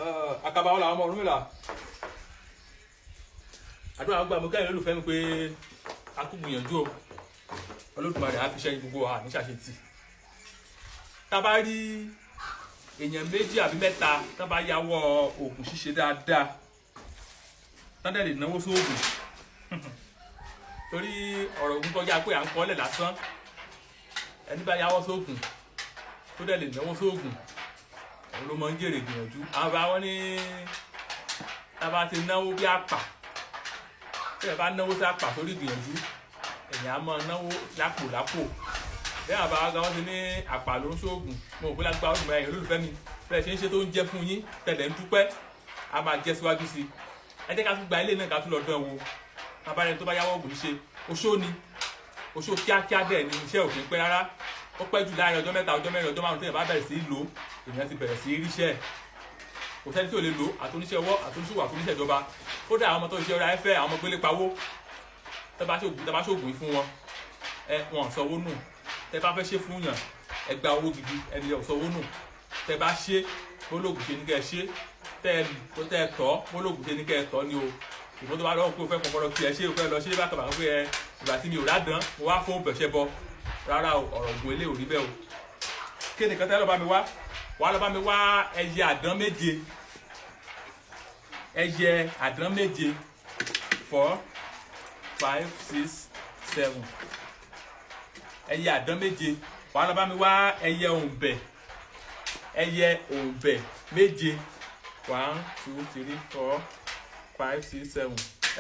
àkàbà wọn làwọn ọmọ Ọ̀rúnmìlà àdúrà gbà mú kẹ́yìn olùfẹ́ mi pé a kú gbìyànjú o Olódùmarè á fi ṣẹ́yìn gbogbo wa ní ṣàṣetì tá a bá rí èèyàn méjì àbí mẹ́ta tá a bá yáwọ́ oògùn ṣíṣe dáadáa tá a dẹ̀ lè náwó sóògùn torí ọ̀rọ̀ ògùn kọjá pé à ń kọ́lẹ̀ lásán ẹni bá yáwọ́ sóògùn tó dẹ̀ lè náwó sóògùn òun ló máa ń jèrè gbìyànjú àwọn bá wọn ní tá a bá ti náwó bí àpà tí ẹ bá náwó sí àpà sórí gbìyànjú èèyàn á máa náwó lápò bẹ́ẹ̀ àbá wa gan wọ́n ti ní àpà ló ń ṣoògùn mo ò gbé lágbá ọdún ẹ̀yìn olólùfẹ́ mi bẹ́ẹ̀ ṣe ń ṣe tó ń jẹ́ fún yín tẹ̀lé ń dúpẹ́ a máa jẹ́ síwájú sí i ẹ jẹ́ ká tún gba ilé náà ká tún lọ dán wo abáyẹn tó bá yáwọ́ ògùn ṣe oṣó ni oṣó kíákíá dẹ̀ ni iṣẹ́ òfin pẹ́ rárá ó pẹ́ jù láàrin ọjọ́ mẹ́ta ọjọ́ mẹ́rin ọjọ́ márùn-ún téèyàn bá bẹ̀rẹ̀ sí í lò èèyàn ti bẹ̀rẹ̀ sí í ríṣẹ́ kò sẹ́ni tí ò lè lò àtúnṣe ọwọ́ àtúnṣe wà fún iṣẹ́ ìjọba kódà àwọn ọmọ tó ń ṣe ọ̀rọ̀ ayẹ́fẹ́ àwọn ọmọ gbélé pawó tẹ́ bá ṣoògùn fún wọn wọn sanwó nù tẹ́ bá fẹ́ ṣe fún yàn ẹ gba owó gidi ẹni yẹn ò sanwó nù tẹ́ bá ṣe bólógùn ṣe ní kẹ́ ẹ ṣe tẹ́ ẹ tọ́ bólógùn ṣe ní kẹ́ ẹ tọ́ ni o ìbọn tó bá lọ́wọ́ pé o fẹ́ kọ́kọ́rọ́ kí ẹ ṣe o fẹ́ lọ ṣe bákan bákan pé ẹ ìgbà tí mi ò rádán mo wá fún bẹ̀ṣẹ̀ bọ rárá o ọ̀rọ̀ ògùn ilé ò rí bẹ́ẹ̀ o kí nìkan tẹ́ lọ́ bá mi wá wàá lọ́ bá mi wá ẹyẹ àdán méje ẹyẹ àdán méje 4 5 6 7 ẹyẹ àdán méje wàá lọ bá mi wá ẹyẹ òǹbẹ̀ méje 1 2 3 4 5 6 7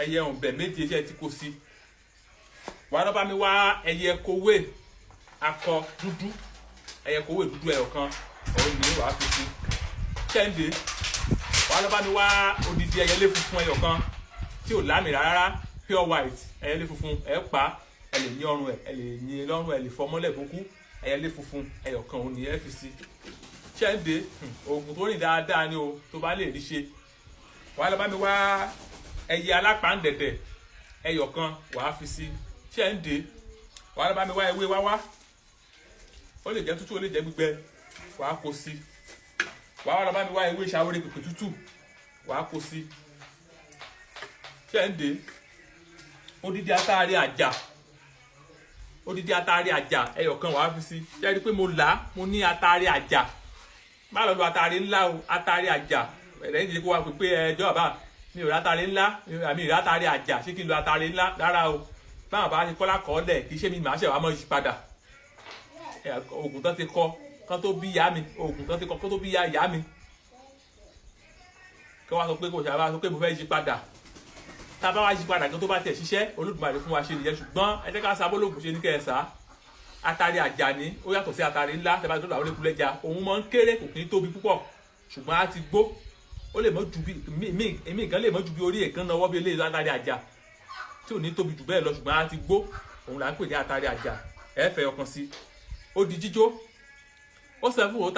ẹyẹ òǹbẹ̀ méje iṣẹ́ tí kò sí wàá lọ bá mi wá ẹyẹ kówé akọ dúdú ẹyẹ kówé dúdú ẹyọ kan òun ní wàá fi sí kẹ́ńdé wàá lọ bá mi wá odidi ẹyẹlé funfun ẹyọ kan tí ò lámì rárá pure white ẹyẹlé funfun ẹ pa ẹ lè ní ọrùn ẹ lè ní lọ́rùn ẹ lè fọ mọ́lẹ̀ kókú ẹyẹlé funfun ẹyọ kan òun ní ẹ fi sí kẹ́ńdé oògùn tó rìn dáadáa ni o tó bá lè rí ṣe wàá lọ bá mi wá ẹyẹ alápàǹdẹ̀dẹ̀ ẹyọ kan wàá fi sí kẹ́ńdé wàá lọ bá mi wá ewé wáwá ó lè jẹ́ tútù ó lè jẹ́ gbígbẹ wàá kó sí wàá lọ bá mi wá ewé ìṣàwórè pèpè tútù wàá kó sí kẹ́ńdé odidi atare àjà ẹyọ kan wàá fi sí jẹ́rìí pé mo ní atare àjà má lọ lo atare ńlá o atare àjà ẹ̀rẹ́ ìdíje kó wá pé ẹjọ́ àbá mi ò rí atare ńlá mi ò rí atare àjà ṣé kí n lo atare ńlá rárá o báwọn bá ti kọ́ lákọọ́lẹ̀ kì í ṣe mi màá ṣẹ̀ wá mọ́ yí padà oògùn tán ti kọ́ kán tó bí ìyá mi oògùn tán ti kọ́ kán tó bí ìyá mi kí wọ́n sọ pé kò ṣàbá sọ pé mo fẹ́ yí padà tá a bá wá yí padà kan tó bá tẹ̀ ṣiṣẹ́ Olódùmarè fún wa ṣe nìyẹn ṣùgbọ́n ẹ jẹ́ ká sa bólógùn ṣe ní kẹ́ ẹ sá atare àjà ni ó yàtọ̀ sí atare ńlá tẹ́ bá tó làwọn olókùn lẹ́jà òun máa ń kéré kò kì í tóbi púpọ̀ ṣùgbọ́n á ti gbó ó lè mọ́ ju bí èmi gan lè mọ́ ju bí orí èèkàn náà wọ́ bí eléyìí atare àjà tí ò ní tóbi jù bẹ́ẹ̀ lọ ṣùgbọ́n á ti gbó òun là ń pè ní atare àjà ẹ fẹ́ ọkàn sí ó di jíjó ó 7 ó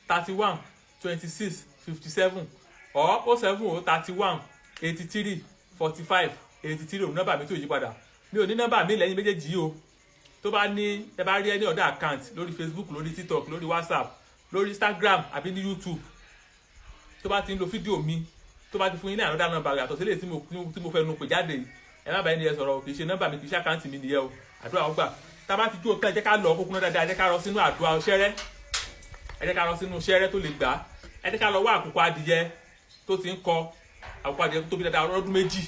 31 26 57 or ó 7 ó 31 83 45 83 òun nọ́mbà mi tó yí padà mi ò ní nọ́mbà mi lẹ́yìn méjèèjì yìí o tó bá ní ẹ bá rí ẹni ọ̀dà account lórí Facebook lórí TikTok lórí WhatsApp lórí Instagram àbí ní YouTube tó bá ti ń lo fídíò mi tó bá ti fún yín ní ànọ́dà nọ́mbà rẹ̀ àtọ̀sílẹ̀ tí mo fẹ́ nu pè jáde yìí ẹ má bá ẹni yẹn sọ̀rọ̀ kì í ṣe nọ́mbà mi kì í ṣe àkáǹtì mi nìyẹn o àdúrà ó gbà tá a bá ti jó tán ẹ jẹ́ ká lọ kókó náà dáadáa ẹ jẹ́ ká rọ sínú àdúrà ṣẹ́rẹ́ ẹ jẹ́ ká rọ sínú ṣẹ́rẹ́ tó lè gbà ẹ jẹ́ ká lọ wá àkùkọ adìyẹ tó ti ń kọ àkùkọ adìyẹ tó tóbi dáadáa ọlọ́dún méjì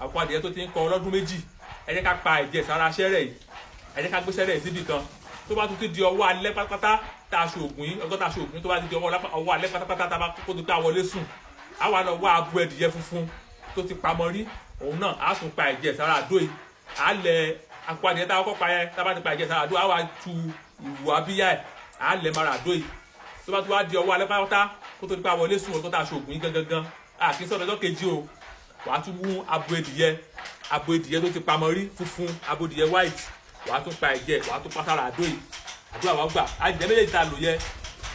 àkùkọ adìyẹ tó ti ń kọ ọlọ́dún méjì ẹ jẹ́ ká pa ẹ̀jẹ̀ sára ṣẹ́rẹ́ yìí ẹ jẹ́ ká gbé ṣẹ́rẹ́ yìí síbì kan tó bá tún ti di ọwọ́ alẹ́ pátápátá tá a ṣoògùn yìí ọgọ́ta ṣoògùn yìí tó bá ti di ọwọ́ alẹ́ pátápátá tá a bá kó tó gbá wọlé sùn á wà lọ wá abo ẹ̀dìyẹ funfun tó ti pamọ́ rí òun náà á tún pa ẹ̀jẹ̀ sára àdó yìí á lẹ àkùkọ adìyẹ tá a kọ́kọ́ pa yẹn tá a bá ti pa ẹ̀jẹ̀ sára àdó á wà tu ìwù abíyá ẹ̀ á lẹ mara àdó yìí tó bá tún wá di ọwọ́ alẹ́ pátápátá kó tó gbá wọlé sùn ọgọ́ta ṣoògùn yìí gangan àti sọ́dọ̀ ọjọ́ kejì o wàá tún mú abo ẹ̀dìyẹ tó ti pamọ́ rí funfun abo ẹ̀dìyẹ white wàá tún pa ẹ̀jẹ̀ wàá tún pa sára àdó yìí àdúrà wàá gbà àjẹ́ méjèèjì tá a lò yẹ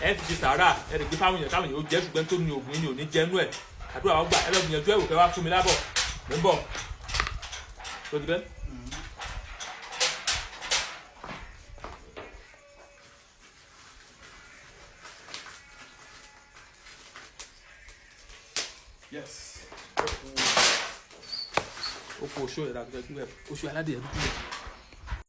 ẹ ti ṣe sàárà ẹ lè gbé fáwọn èèyàn káwọn èèyàn ó jẹ́ ṣùgbọ́n tó ní oògùn yìí ni ò ní jẹ́nu ẹ̀ àdúrà wàá gbà ẹ lọ gbìyànjú ẹ̀wò kẹ́ wá fún mi lábọ̀ mò ń bọ̀ tó ti bẹ́ẹ̀. yes ó kú oṣù ìrà tó ẹgbẹ́ oṣù aládìẹ dúdú.